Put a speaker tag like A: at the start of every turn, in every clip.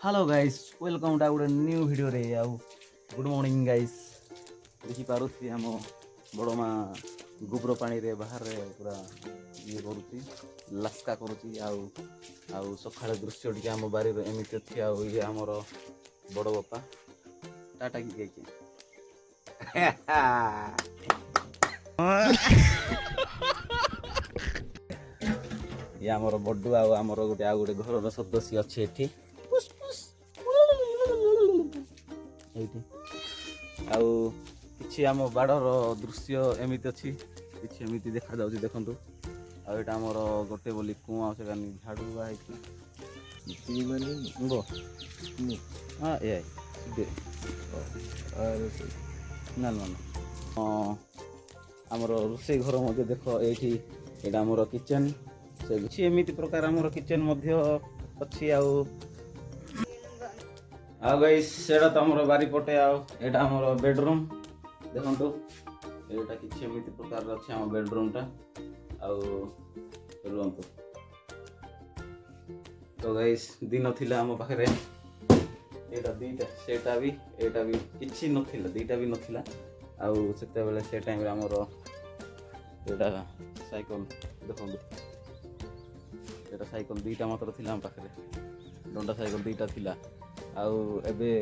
A: Hello guys welcome to गोटे new video रे आउ गुड मॉर्निंग गाइस देखि पारुथि हम बड़ माँ गोबर पानी रे बाहर रे पूरा ये करुच्ची लास्का करुच्ची आउ सकाळ दृश्य टी आम बारी एमती अच्छी आउ ये आमर बड़ बापा टाटा की कही ये आमर बड्डू आमर गोटे आउ गोटे घर सदस्य अच्छे एठी आउ किछि आम बाड़र दृश्य एमिति अच्छी किछि एमिति देखा जाउछि देखंतु आ एटा हमर गोटे बोली कुआ से कानी झाड़ू बाइछि गो हां ए दे ना ना हमर रोसे घर मध्ये देखो एठी एटा हमर किचन से किछि एमिति प्रकार हमर किचन मध्ये अच्छी आउ गाइस सेटा तो हमर बारी पटे एटा हमर बेडरूम देखंतु एटा किछि एमिति प्रकार अछि हम बेडरूम टा रुहंतु तो गाइस दिन थिला हम पाखरे एटा दीटा सेटा भी एटा भी किछि नथिला दीटा भी नथिला सेते बेले से टाइम रे हमर एटा साइकिल देखंतु एटा साइकिल दीटा मात्र थिला हम पाखरे डंडा साइकिल दीटा थिला एबे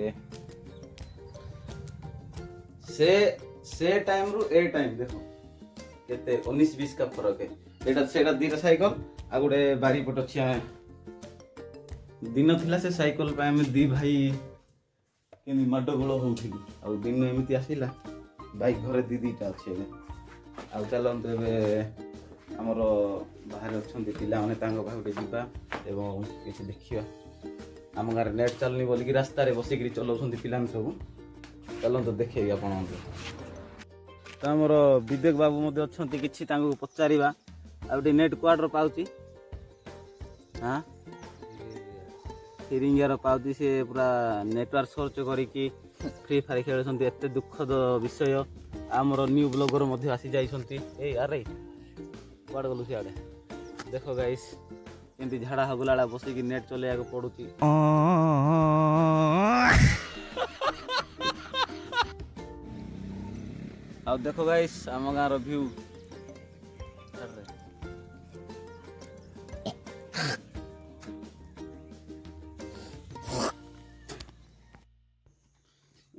A: से टाइम रु ए टाइम देखो केते 19-20 का फरक है एटा सेटा दीटा साइकिल आ गोटे बारी पट अछि दिन थिला से साइकिल पे हम दी भाई केनी माडो गोळ होउथिलु आ दिन एमिति आसिला बाइक घरे दीटा अछि आ चलंत एबे हमर बाहर अछंती पिला माने तांग भाउटे जिबा एवं किछि देखिया आम गाँव नेट चलनी बोलिकी रास्ता रे बसिक चलाउछंती पिलान सब चलंतु देखिए आपण तो आमर विवेक बाबू मध्य अछंती किछि तांगु पचारिबा आ गोटे नेट क्वाडर पाउची हां फिरिंगियार पाउची से पूरा नेटवर्क सर्च करिकी फ्री फायर खेलछंती एते दुखद विषय आमर न्यू ब्लॉगर मध्य आसी जाइछंती ए अरे क्वाड गलु सियाडे देखो गाइस एमती झाड़ा हगुला बसिकी नेट चलेया पड़ुची आ देखो गाइस आम गाँव व्यू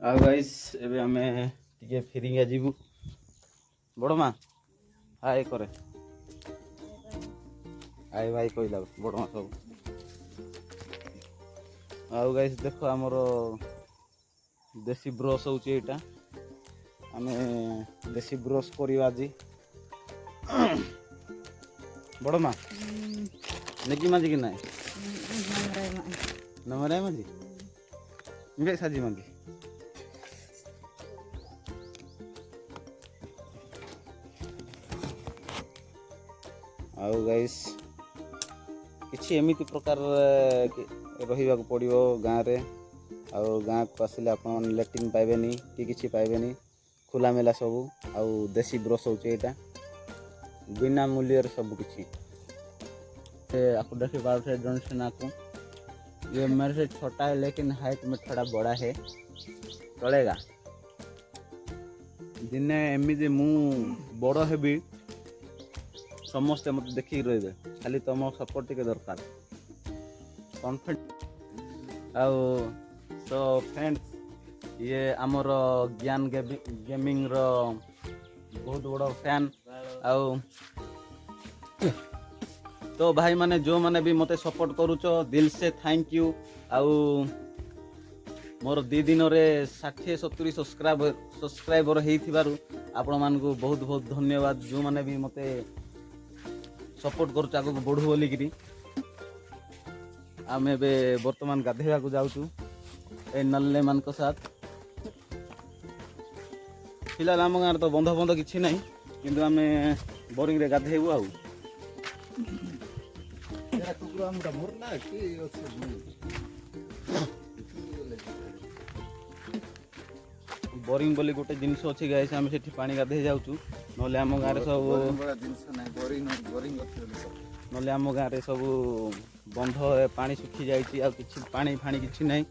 A: आ गाइस एबे हमें टिके फेरिंगा जीवु बड़ माँ हाय करे आई भाई कहला बड़ माँ सब आउ गाइस देखो आमर देसी ब्रश होची एटा आमे देसी ब्रश करिवा जी बड़ माँ नेकी माजी कि नाय नमराय माजी इबे साजी मांगी आउ गाइस किछि एमिति प्रकार रहिबा को पड़िबो गाँ रे गाँ को आसिले आपन लैट्रिन पाइबेनी कि किछि पाइबेनी खुला मेला सब आउ देसी ब्रश होचे एटा बिना मूल्य रे सब किछि आपको देखिए बात है जॉनसन आपको ये मेरे से छोटा है लेकिन हाइट में थोड़ा बड़ा है चलेगा दिने एमिति मु बड़ हेबी समस्ते मत देखिए रही खाली तुम सपोर्ट टिके दरकार कॉन्फिडेंट आउ तो फ्रेंड्स ये आमर ज्ञान गेमिंग रो बहुत बड़ा फैन आउ तो भाई माने जो माने भी मते सपोर्ट करूचो दिल से थैंक यू आउ मोर 2 दिन रे 60-70 सब्सक्राइबर हेई थिबारु आपण मान को बहुत बहुत धन्यवाद जो माने भी मते सपोर्ट करूच आगु बढ़ू बोलिकी आम ए बर्तमान गाधेवा को जाऊँ ए नल्ले मान साथ फिलहाल आम गाँव तो बंध बंध किसी ना कि आम बोरिंग रे गाधेबू आउ बोरिंग बोली गोटे जिनस अच्छी गाइस आम से पानी गाधे जाऊँ ना आम गाँव सब ना आम गाँव सब ବନ୍ଧ ପାଣି ଶୁଖି ଯାଇଛି ଆଉ କିଛି ପାଣି ଫାଣି କିଛି ନାହିଁ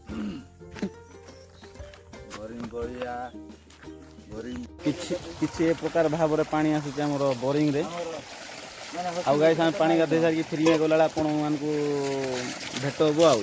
A: କିଛି ଏ ପ୍ରକାର ଭାବରେ ପାଣି ଆସୁଛି ଆମର ବୋରିଂରେ। ଆଉ ଗାଈ ଆମେ ପାଣି ଗାଧୋଇ ସାରିକି ଫେରିକି ଗଲାବେଳେ ଆପଣମାନଙ୍କୁ ଭେଟ ହବ ଆଉ।